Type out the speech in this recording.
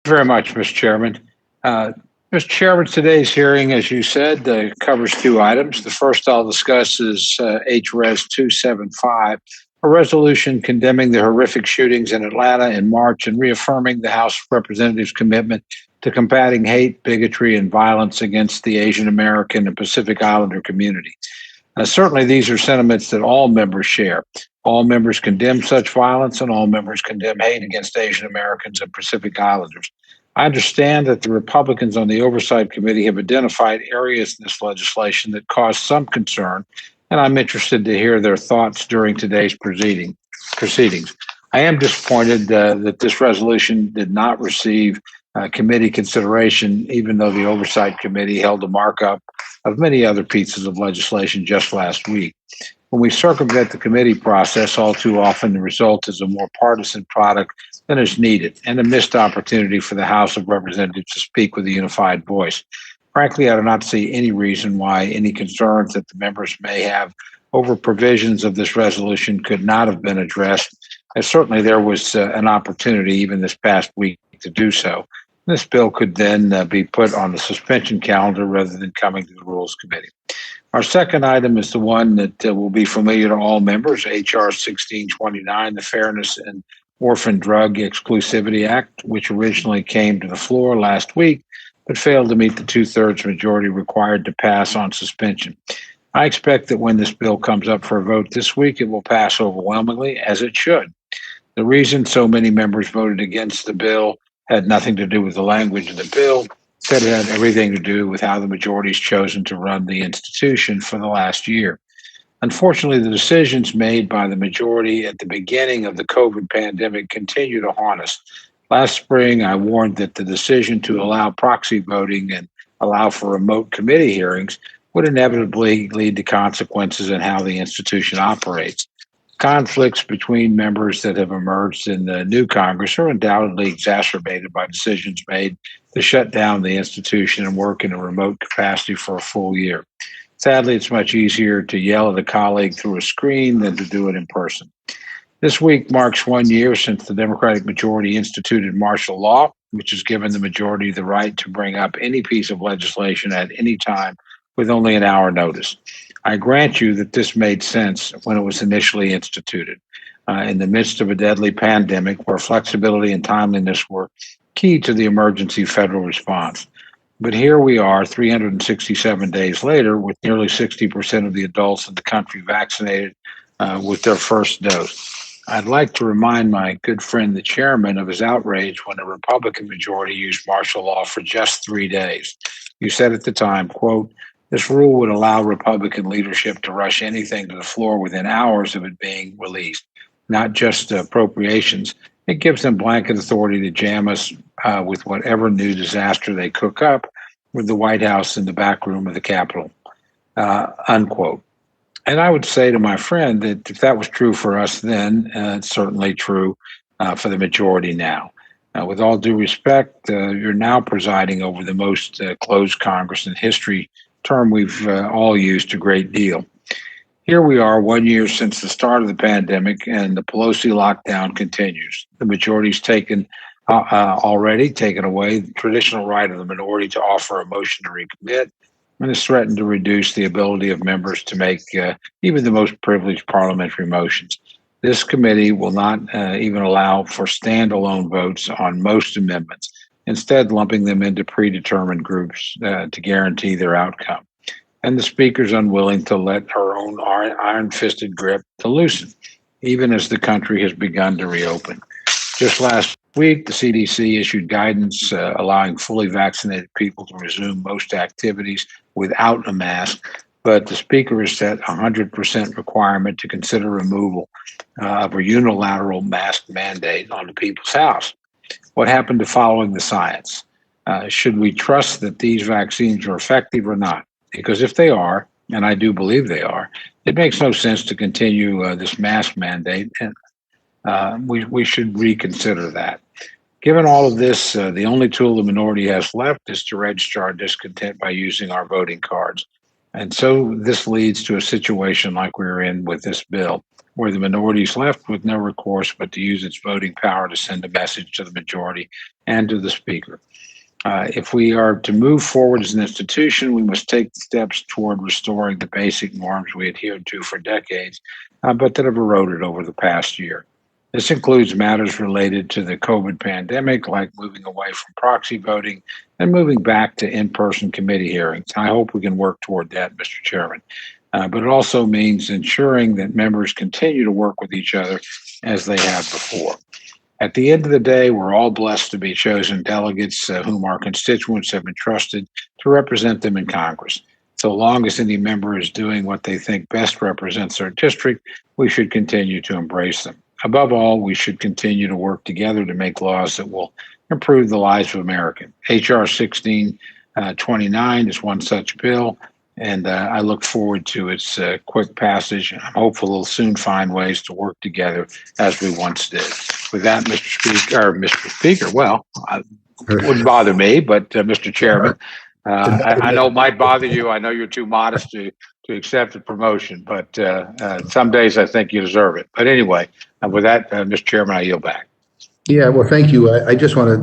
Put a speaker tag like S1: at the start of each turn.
S1: Very much, Mr. Chairman. Uh, Mr. Chairman, today's hearing, as you said, covers two items. The first I'll discuss is H.Res 275, a resolution condemning the horrific shootings in Atlanta in March and reaffirming the House of Representatives' commitment to combating hate, bigotry, and violence against the Asian American and Pacific Islander community. Certainly, these are sentiments that all members share. All members condemn such violence, and all members condemn hate against Asian Americans and Pacific Islanders. I understand that the Republicans on the Oversight Committee have identified areas in this legislation that cause some concern, and I'm interested to hear their thoughts during today's proceedings. I am disappointed that this resolution did not receive committee consideration, even though the Oversight Committee held a markup of many other pieces of legislation just last week. When we circumvent the committee process, all too often the result is a more partisan product than is needed and a missed opportunity for the House of Representatives to speak with a unified voice. Frankly, I do not see any reason why any concerns that the members may have over provisions of this resolution could not have been addressed, as certainly there was an opportunity even this past week to do so. This bill could then be put on the suspension calendar rather than coming to the Rules Committee. Our second item is the one that will be familiar to all members, H.R. 1629, the Fairness and Orphan Drug Exclusivity Act, which originally came to the floor last week, but failed to meet the two-thirds majority required to pass on suspension. I expect that when this bill comes up for a vote this week, it will pass overwhelmingly, as it should. The reason so many members voted against the bill had nothing to do with the language of the bill. Instead, it had everything to do with how the majority has chosen to run the institution for the last year. Unfortunately, the decisions made by the majority at the beginning of the COVID pandemic continue to haunt us. Last spring, I warned that the decision to allow proxy voting and allow for remote committee hearings would inevitably lead to consequences in how the institution operates. Conflicts between members that have emerged in the new Congress are undoubtedly exacerbated by decisions made to shut down the institution and work in a remote capacity for a full year. Sadly, it's much easier to yell at a colleague through a screen than to do it in person. This week marks 1 year since the Democratic majority instituted martial law, which has given the majority the right to bring up any piece of legislation at any time with only an hour notice. I grant you that this made sense when it was initially instituted. In the midst of a deadly pandemic where flexibility and timeliness were key to the emergency federal response. But here we are 367 days later with nearly 60% of the adults in the country vaccinated with their first dose. I'd like to remind my good friend, the chairman, of his outrage when a Republican majority used martial law for just 3 days. You said at the time, quote, "This rule would allow Republican leadership to rush anything to the floor within hours of it being released, not just appropriations. It gives them blanket authority to jam us with whatever new disaster they cook up with the White House in the back room of the Capitol," unquote. And I would say to my friend that if that was true for us then, it's certainly true for the majority now. With all due respect, you're now presiding over the most closed Congress in history, term we've all used a great deal. Here we are 1 year since the start of the pandemic, and the Pelosi lockdown continues. The majority's already taken away the traditional right of the minority to offer a motion to recommit, and has threatened to reduce the ability of members to make even the most privileged parliamentary motions. This committee will not even allow for standalone votes on most amendments, instead lumping them into predetermined groups to guarantee their outcome. And the speaker's unwilling to let her own iron-fisted grip to loosen, even as the country has begun to reopen. Just last week, the CDC issued guidance allowing fully vaccinated people to resume most activities without a mask, but the speaker has set a 100% requirement to consider removal of a unilateral mask mandate on the people's house. What happened to following the science? Should we trust that these vaccines are effective or not? Because if they are, and I do believe they are, it makes no sense to continue this mask mandate, and we should reconsider that. Given all of this, the only tool the minority has left is to register our discontent by using our voting cards. And so this leads to a situation like we're in with this bill, where the minority is left with no recourse but to use its voting power to send a message to the majority and to the Speaker. If we are to move forward as an institution, we must take steps toward restoring the basic norms we adhered to for decades, but that have eroded over the past year. This includes matters related to the COVID pandemic, like moving away from proxy voting and moving back to in-person committee hearings. I hope we can work toward that, Mr. Chairman. But it also means ensuring that members continue to work with each other as they have before. At the end of the day, we're all blessed to be chosen delegates whom our constituents have entrusted to represent them in Congress. So long as any member is doing what they think best represents their district, we should continue to embrace them. Above all, we should continue to work together to make laws that will improve the lives of Americans. H.R. 1629 is one such bill, and I look forward to its quick passage. I'm hopeful we'll soon find ways to work together as we once did. With that, Mr. Speaker, well, it wouldn't bother me, but Mr. Chairman, I know it might bother you. I know you're too modest to accept the promotion, but some days I think you deserve it. But anyway, with that, Mr. Chairman, I yield back.
S2: Yeah, well, thank you. I just want to